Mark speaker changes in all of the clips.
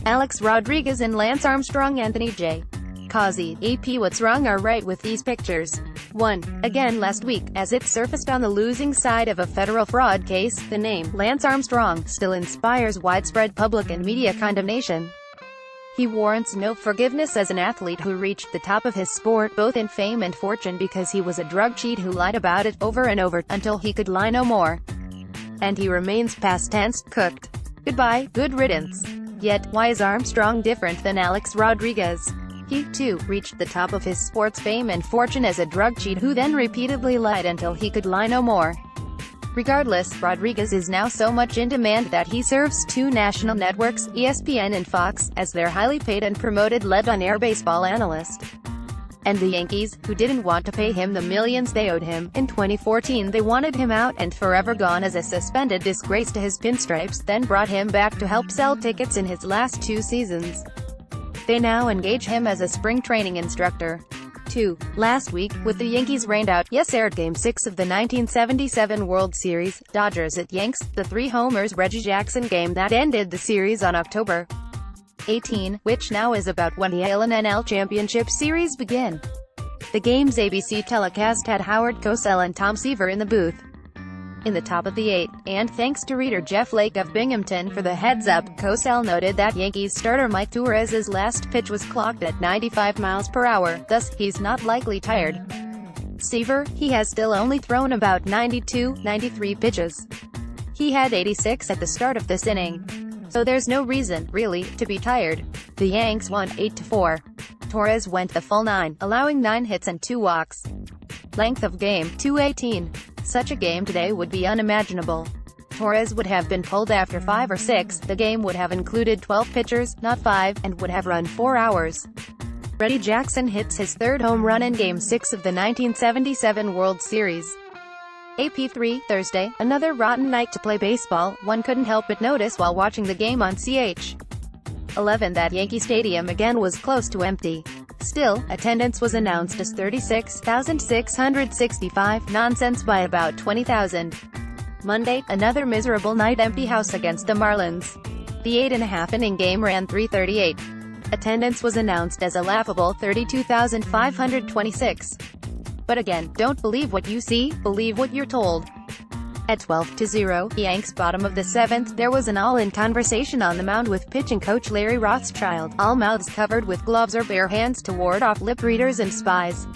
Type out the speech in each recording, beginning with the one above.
Speaker 1: Alex Rodriguez and Lance Armstrong. Anthony J. Causi, AP. What's wrong or right with these pictures? 1. Again last week, as it surfaced on the losing side of a federal fraud case, the name Lance Armstrong still inspires widespread public and media condemnation. He warrants no forgiveness as an athlete who reached the top of his sport both in fame and fortune because he was a drug cheat who lied about it over and over, until he could lie no more. And he remains past tense, cooked. Goodbye, good riddance. Yet, why is Armstrong different than Alex Rodriguez? He, too, reached the top of his sport's fame and fortune as a drug cheat who then repeatedly lied until he could lie no more. Regardless, Rodriguez is now so much in demand that he serves two national networks, ESPN and Fox, as their highly paid and promoted lead-on-air baseball analyst. And the Yankees, who didn't want to pay him the millions they owed him, in 2014 they wanted him out and forever gone as a suspended disgrace to his pinstripes, then brought him back to help sell tickets in his last 2 seasons. They now engage him as a spring training instructor. 2. Last week, with the Yankees rained out, aired Game 6 of the 1977 World Series, Dodgers at Yanks, the 3-homers Reggie Jackson game that ended the series on October 18, which now is about when the AL&NL Championship Series begin. The game's ABC telecast had Howard Cosell and Tom Seaver in the booth. In the top of the 8th, and thanks to reader Jeff Lake of Binghamton for the heads-up, Cosell noted that Yankees starter Mike Torres's last pitch was clocked at 95 miles per hour, thus, he's not likely tired. Seaver, he has still only thrown about 93 pitches. He had 86 at the start of this inning. So there's no reason, really, to be tired. The Yanks won 8-4. Torres went the full 9, allowing 9 hits and 2 walks. Length of game, 218. Such a game today would be unimaginable. Torres would have been pulled after 5 or 6, the game would have included 12 pitchers, not 5, and would have run 4 hours. Reggie Jackson hits his 3rd home run in Game 6 of the 1977 World Series. AP3, Thursday, another rotten night to play baseball, one couldn't help but notice while watching the game on CH 11 that Yankee Stadium again was close to empty. Still, attendance was announced as 36,665, nonsense by about 20,000. Monday, another miserable night, empty house against the Marlins. The 8.5-inning game ran 3:38. Attendance was announced as a laughable 32,526. But again, don't believe what you see, believe what you're told. At 12-0, Yanks bottom of the 7th, there was an all-in conversation on the mound with pitching coach Larry Rothschild, all mouths covered with gloves or bare hands to ward off lip readers and spies.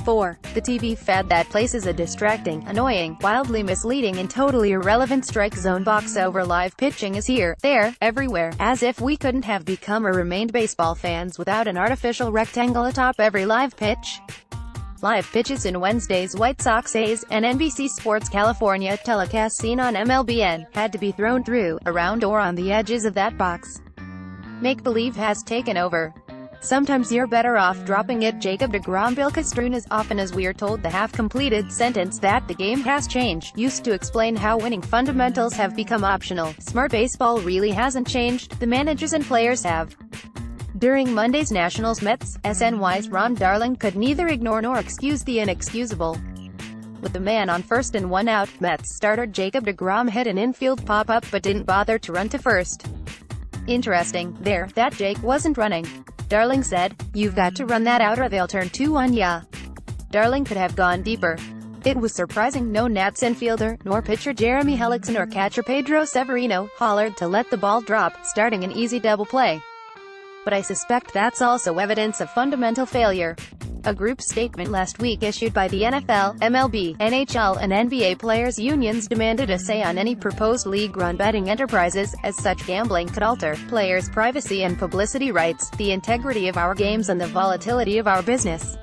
Speaker 1: 4. The TV fad that places a distracting, annoying, wildly misleading and totally irrelevant strike zone box over live pitching is here, there, everywhere, as if we couldn't have become or remained baseball fans without an artificial rectangle atop every live pitch. Live pitches in Wednesday's White Sox A's and NBC Sports California telecast seen on MLBN had to be thrown through, around or on the edges of that box. Make-believe has taken over. Sometimes you're better off dropping it. Jacob deGrom. Bill Castrun. As often as we are told the half-completed sentence that the game has changed, used to explain how winning fundamentals have become optional. Smart baseball really hasn't changed, the managers and players have. During Monday's Nationals-Mets, SNY's Ron Darling could neither ignore nor excuse the inexcusable. With the man on first and 1 out, Mets starter Jacob deGrom hit an infield pop-up but didn't bother to run to first. Interesting, there, that Jake wasn't running. Darling said, "You've got to run that out or they'll turn 2 on ya." Darling could have gone deeper. It was surprising no Nats infielder, nor pitcher Jeremy Hellickson nor catcher Pedro Severino hollered to let the ball drop, starting an easy double play. But I suspect that's also evidence of fundamental failure. A group statement last week issued by the NFL, MLB, NHL and NBA players' unions demanded a say on any proposed league-run betting enterprises, as such gambling could alter players' privacy and publicity rights, the integrity of our games and the volatility of our business.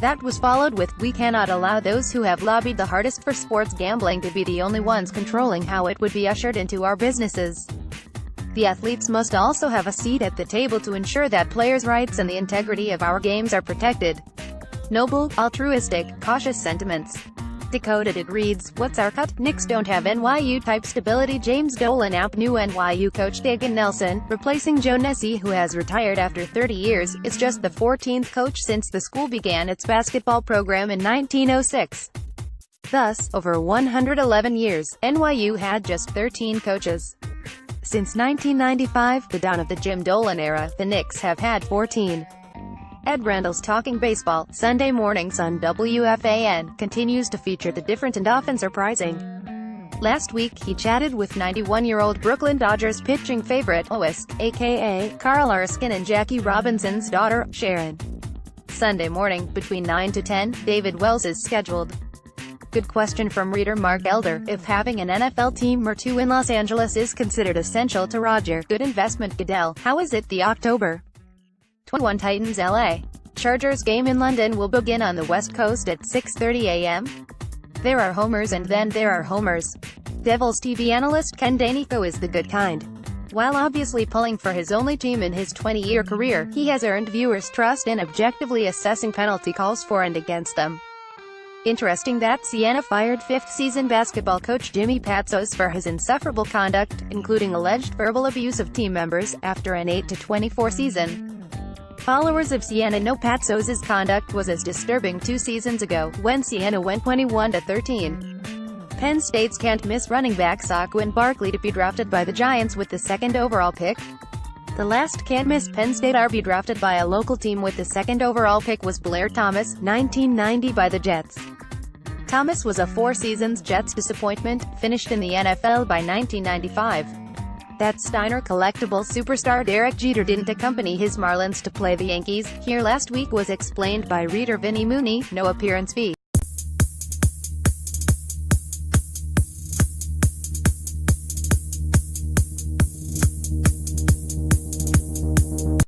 Speaker 1: That was followed with, "We cannot allow those who have lobbied the hardest for sports gambling to be the only ones controlling how it would be ushered into our businesses. The athletes must also have a seat at the table to ensure that players' rights and the integrity of our games are protected." Noble, altruistic, cautious sentiments. Decoded it reads, "What's our cut? Knicks don't have NYU-type stability." James Dolan. New NYU coach Dagan Nelson, replacing Joe Nessie, who has retired after 30 years, is just the 14th coach since the school began its basketball program in 1906. Thus, over 111 years, NYU had just 13 coaches. Since 1995, the dawn of the Jim Dolan era, the Knicks have had 14. Ed Randall's Talking Baseball, Sunday mornings on WFAN, continues to feature the different and often surprising. Last week, he chatted with 91-year-old Brooklyn Dodgers pitching favorite, Oisk, a.k.a. Carl Erskine, and Jackie Robinson's daughter, Sharon. Sunday morning, between 9 to 10, David Wells is scheduled. Good question from reader Mark Elder. If having an NFL team or two in Los Angeles is considered essential to Roger, good investment Goodell, how is it the October 21 Titans LA Chargers game in London will begin on the West Coast at 6:30 a.m.? There are homers and then there are homers. Devils TV analyst Ken Danico is the good kind. While obviously pulling for his only team in his 20-year career, he has earned viewers' trust in objectively assessing penalty calls for and against them. Interesting that Siena fired fifth-season basketball coach Jimmy Patsos for his insufferable conduct, including alleged verbal abuse of team members, after an 8-24 season. Followers of Siena know Patsos's conduct was as disturbing 2 seasons ago, when Siena went 21-13. Penn State's can't-miss running back Saquon Barkley to be drafted by the Giants with the 2nd overall pick. The last can't-miss Penn State RB drafted by a local team with the 2nd overall pick was Blair Thomas, 1990 by the Jets. Thomas was a 4 seasons Jets disappointment, finished in the NFL by 1995. That Steiner collectible superstar Derek Jeter didn't accompany his Marlins to play the Yankees, here last week was explained by reader Vinny Mooney, no appearance fee.